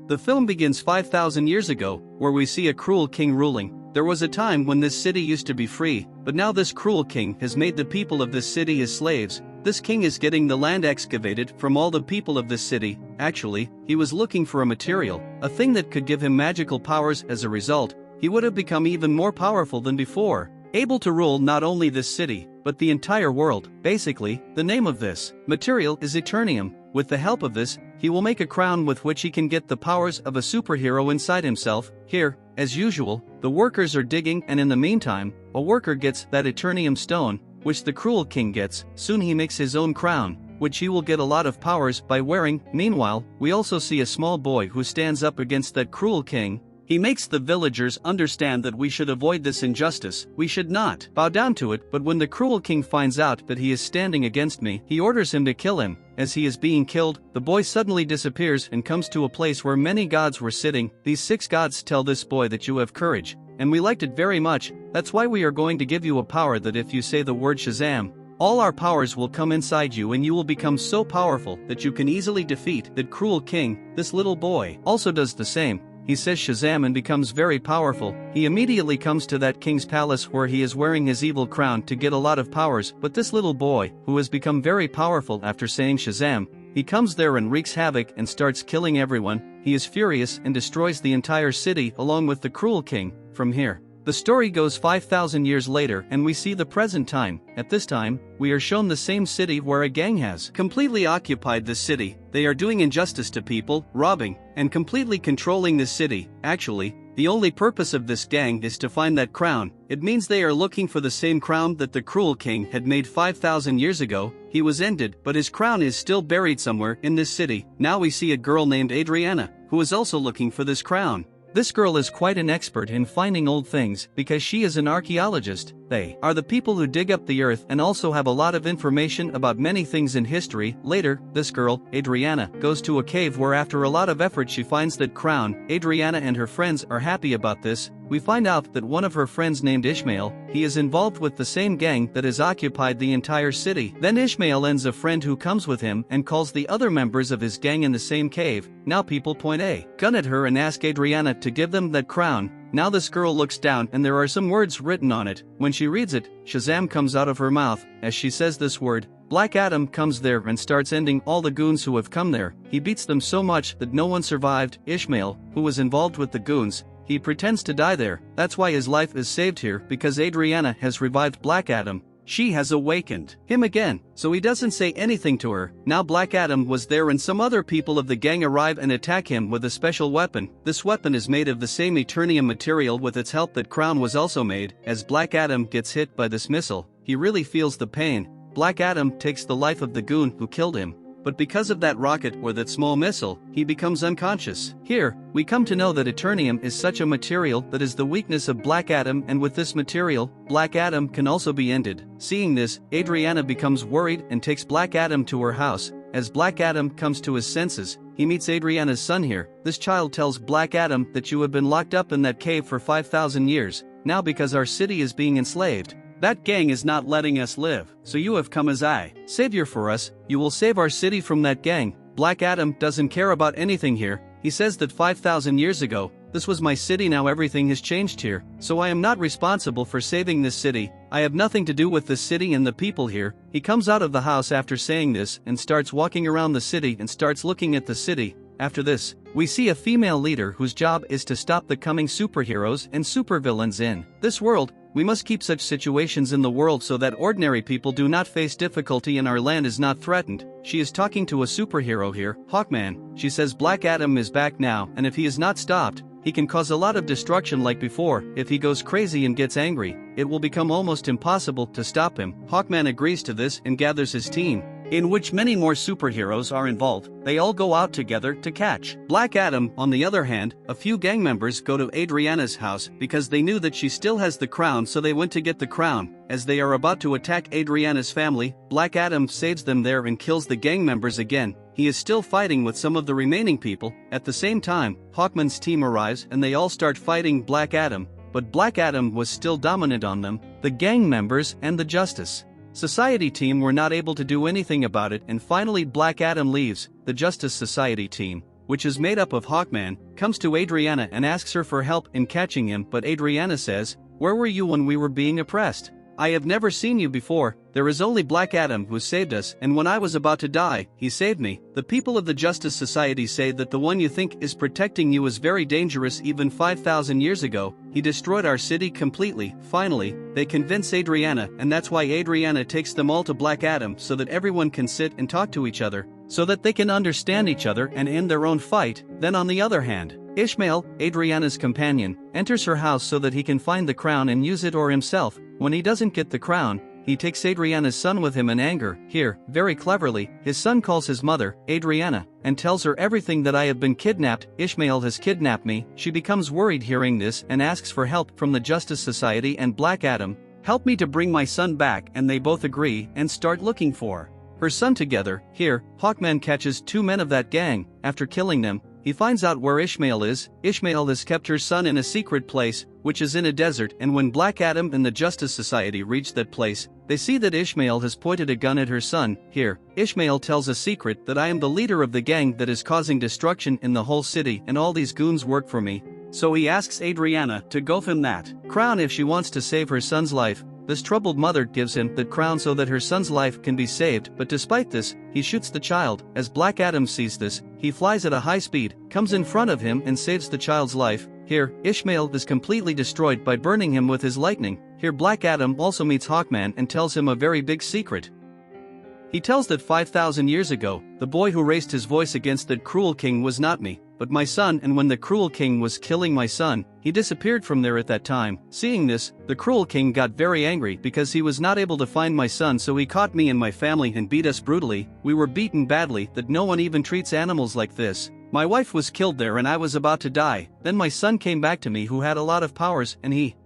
The film begins 5,000 years ago, where we see a cruel king ruling. There was a time when this city used to be free, but now this cruel king has made the people of this city his slaves. This king is getting the land excavated from all the people of this city. Actually, he was looking for a material, a thing that could give him magical powers. As a result, he would have become even more powerful than before, able to rule not only this city, but the entire world. Basically, the name of this material is Eternium. With the help of this, he will make a crown with which he can get the powers of a superhero inside himself. Here, as usual, the workers are digging, and in the meantime, a worker gets that Eternium stone, which the cruel king gets. Soon he makes his own crown, which he will get a lot of powers by wearing. Meanwhile, we also see a small boy who stands up against that cruel king. He makes the villagers understand that we should avoid this injustice, we should not bow down to it. But when the cruel king finds out that he is standing against me, he orders him to kill him. As he is being killed, the boy suddenly disappears and comes to a place where many gods were sitting. These 6 gods tell this boy that you have courage, and we liked it very much. That's why we are going to give you a power that if you say the word Shazam, all our powers will come inside you and you will become so powerful that you can easily defeat that cruel king. This little boy also does the same. He says Shazam and becomes very powerful. He immediately comes to that king's palace where he is wearing his evil crown to get a lot of powers. But this little boy, who has become very powerful after saying Shazam, he comes there and wreaks havoc and starts killing everyone. He is furious and destroys the entire city along with the cruel king. From here, the story goes 5,000 years later and we see the present time. At this time, we are shown the same city where a gang has completely occupied this city. They are doing injustice to people, robbing, and completely controlling this city. Actually, the only purpose of this gang is to find that crown. It means they are looking for the same crown that the cruel king had made 5,000 years ago. He was ended, but his crown is still buried somewhere in this city. Now we see a girl named Adriana, who is also looking for this crown. This girl is quite an expert in finding old things because she is an archaeologist. They are the people who dig up the earth and also have a lot of information about many things in history. Later, this girl, Adriana, goes to a cave where after a lot of effort she finds that crown. Adriana and her friends are happy about this. We find out that one of her friends named Ishmael, he is involved with the same gang that has occupied the entire city. Then Ishmael ends a friend who comes with him and calls the other members of his gang in the same cave. Now people point a gun at her and ask Adriana to give them that crown. Now this girl looks down and there are some words written on it. When she reads it, Shazam comes out of her mouth. As she says this word, Black Adam comes there and starts ending all the goons who have come there. He beats them so much that no one survived. Ishmael, who was involved with the goons, he pretends to die there. That's why his life is saved here, because Adriana has revived Black Adam. She has awakened him again, so he doesn't say anything to her. Now Black Adam was there and some other people of the gang arrive and attack him with a special weapon. This weapon is made of the same Eternium material with its help that crown was also made. As Black Adam gets hit by this missile, he really feels the pain. Black Adam takes the life of the goon who killed him. But because of that rocket or that small missile, he becomes unconscious. Here, we come to know that Eternium is such a material that is the weakness of Black Adam, and with this material, Black Adam can also be ended. Seeing this, Adriana becomes worried and takes Black Adam to her house. As Black Adam comes to his senses, he meets Adriana's son here. This child tells Black Adam that you have been locked up in that cave for 5,000 years, now because our city is being enslaved. That gang is not letting us live, so you have come as a savior for us. You will save our city from that gang. Black Adam doesn't care about anything here. He says that 5,000 years ago, this was my city, now everything has changed here, so I am not responsible for saving this city. I have nothing to do with this city and the people here. He comes out of the house after saying this and starts walking around the city and starts looking at the city. After this, we see a female leader whose job is to stop the coming superheroes and supervillains in this world. We must keep such situations in the world so that ordinary people do not face difficulty and our land is not threatened. She is talking to a superhero here, Hawkman. She says Black Adam is back now, and if he is not stopped, he can cause a lot of destruction like before. If he goes crazy and gets angry, it will become almost impossible to stop him. Hawkman agrees to this and gathers his team, in which many more superheroes are involved. They all go out together to catch Black Adam. On the other hand, a few gang members go to Adriana's house because they knew that she still has the crown, so they went to get the crown. As they are about to attack Adriana's family, Black Adam saves them there and kills the gang members again. He is still fighting with some of the remaining people. At the same time, Hawkman's team arrives and they all start fighting Black Adam, but Black Adam was still dominant on them, the gang members and the Justice Society team were not able to do anything about it, and finally Black Adam leaves. The Justice Society team which is made up of Hawkman, comes to Adriana and asks her for help in catching him, but Adriana says, "Where were you when we were being oppressed? I have never seen you before. There is only Black Adam who saved us, and when I was about to die, he saved me." The people of the Justice Society say that the one you think is protecting you is very dangerous. Even 5,000 years ago, he destroyed our city completely. Finally, they convince Adriana, and that's why Adriana takes them all to Black Adam so that everyone can sit and talk to each other, so that they can understand each other and end their own fight. Then on the other hand, Ishmael, Adriana's companion, enters her house so that he can find the crown and use it or himself. When he doesn't get the crown, he takes Adriana's son with him in anger. Here, very cleverly, his son calls his mother, Adriana, and tells her everything, that I have been kidnapped. Ishmael has kidnapped me. She becomes worried hearing this and asks for help from the Justice Society and Black Adam. "Help me to bring my son back," and they both agree and start looking for her son together. Here, Hawkman catches 2 men of that gang. After killing them, he finds out where Ishmael is. Ishmael has kept her son in a secret place, which is in a desert, and when Black Adam and the Justice Society reach that place, they see that Ishmael has pointed a gun at her son. Here, Ishmael tells a secret, that I am the leader of the gang that is causing destruction in the whole city, and all these goons work for me. So he asks Adriana to give him that crown if she wants to save her son's life. This troubled mother gives him that crown so that her son's life can be saved, but despite this, he shoots the child. As Black Adam sees this, he flies at a high speed, comes in front of him and saves the child's life. Here, Ishmael is completely destroyed by burning him with his lightning. Here Black Adam also meets Hawkman and tells him a very big secret. He tells that 5,000 years ago, the boy who raised his voice against that cruel king was not me, but my son, and when the cruel king was killing my son, he disappeared from there at that time. Seeing this, the cruel king got very angry because he was not able to find my son, so he caught me and my family and beat us brutally. We were beaten badly, that no one even treats animals like this. My wife was killed there and I was about to die. Then my son came back to me who had a lot of powers, and he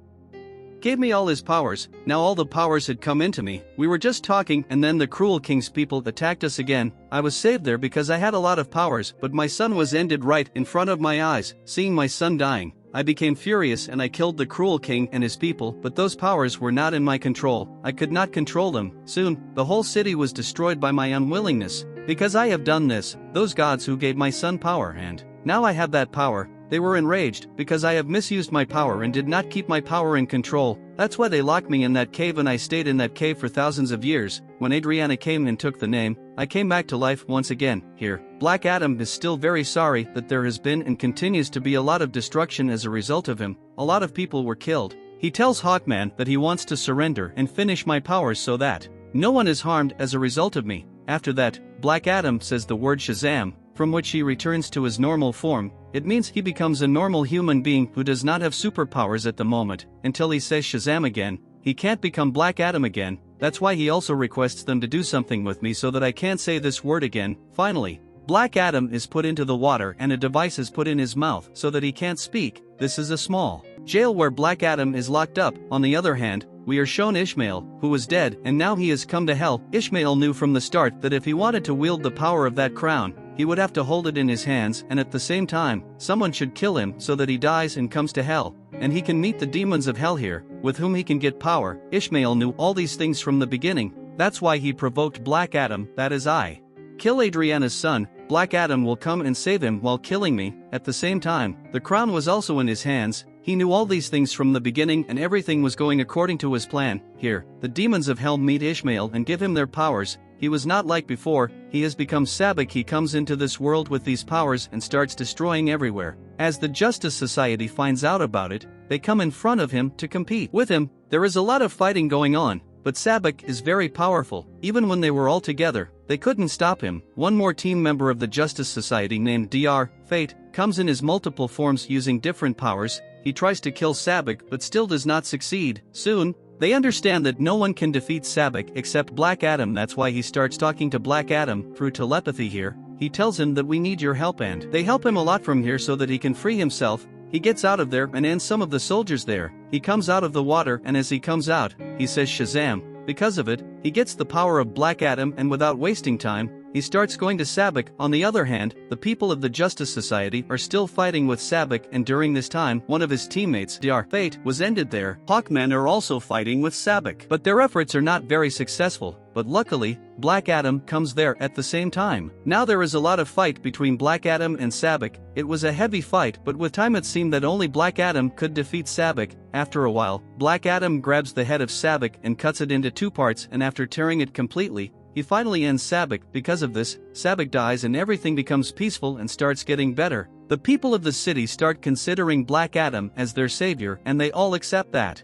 gave me all his powers. Now all the powers had come into me. We were just talking and then the cruel king's people attacked us again. I was saved there because I had a lot of powers, but my son was ended right in front of my eyes. Seeing my son dying, I became furious and I killed the cruel king and his people, but those powers were not in my control. I could not control them. Soon, the whole city was destroyed by my unwillingness. Because I have done this, those gods who gave my son power, and now I have that power, they were enraged because I have misused my power and did not keep my power in control. That's why they locked me in that cave and I stayed in that cave for thousands of years. When Adriana came and took the name, I came back to life once again. Here, Black Adam is still very sorry that there has been and continues to be a lot of destruction as a result of him. A lot of people were killed. He tells Hawkman that he wants to surrender and finish my powers so that no one is harmed as a result of me. After that, Black Adam says the word Shazam, from which he returns to his normal form. It means he becomes a normal human being who does not have superpowers at the moment. Until he says Shazam again, he can't become Black Adam again. That's why he also requests them to do something with me so that I can't say this word again. Finally, Black Adam is put into the water and a device is put in his mouth so that he can't speak. This is a small jail where Black Adam is locked up. On the other hand, we are shown Ishmael, who was dead and now he has come to hell. Ishmael knew from the start that if he wanted to wield the power of that crown, he would have to hold it in his hands, and at the same time, someone should kill him so that he dies and comes to hell, and he can meet the demons of hell here, with whom he can get power. Ishmael knew all these things from the beginning. That's why he provoked Black Adam, that is I kill Adriana's son, Black Adam will come and save him while killing me. At the same time, the crown was also in his hands. He knew all these things from the beginning and everything was going according to his plan. Here, the demons of hell meet Ishmael and give him their powers. He was not like before, he has become Sabbac. He comes into this world with these powers and starts destroying everywhere. As the Justice Society finds out about it, they come in front of him to compete with him. There is a lot of fighting going on, but Sabbac is very powerful. Even when they were all together, they couldn't stop him. One more team member of the Justice Society named Dr. Fate comes in his multiple forms using different powers. He tries to kill Sabbac but still does not succeed. Soon, they understand that no one can defeat Sabbac except Black Adam. That's why he starts talking to Black Adam through telepathy here. He tells him that we need your help and they help him a lot from here so that he can free himself. He gets out of there and ends some of the soldiers there. He comes out of the water and as he comes out, he says Shazam. Because of it, he gets the power of Black Adam and without wasting time, he starts going to Sabbac. On the other hand, the people of the Justice Society are still fighting with Sabbac, and during this time, one of his teammates, their fate was ended there. Hawkmen are also fighting with Sabbac, but their efforts are not very successful. But luckily, Black Adam comes there at the same time. Now there is a lot of fight between Black Adam and Sabbac. It was a heavy fight, but with time it seemed that only Black Adam could defeat Sabbac. After a while, Black Adam grabs the head of Sabbac and cuts it into two parts, and after tearing it completely, he finally ends Sabbac. Because of this, Sabbac dies and everything becomes peaceful and starts getting better. The people of the city start considering Black Adam as their savior, and they all accept that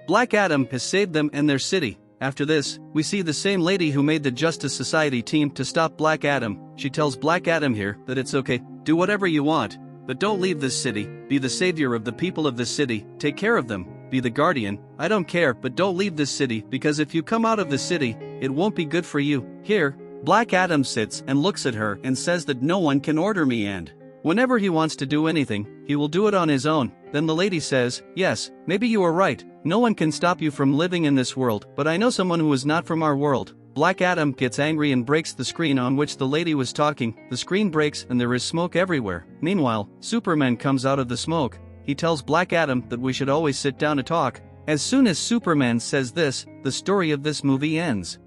Black Adam has saved them and their city. After this, we see the same lady who made the Justice Society team to stop Black Adam. She tells Black Adam here that it's okay, do whatever you want, but don't leave this city, be the savior of the people of this city, take care of them, be the guardian, I don't care, but don't leave this city, because if you come out of the city, it won't be good for you. Here, Black Adam sits and looks at her and says that no one can order me, and whenever he wants to do anything, he will do it on his own. Then the lady says, yes, maybe you are right, no one can stop you from living in this world, but I know someone who is not from our world. Black Adam gets angry and breaks the screen on which the lady was talking. The screen breaks and there is smoke everywhere. Meanwhile, Superman comes out of the smoke. He tells Black Adam that we should always sit down to talk. As soon as Superman says this, the story of this movie ends.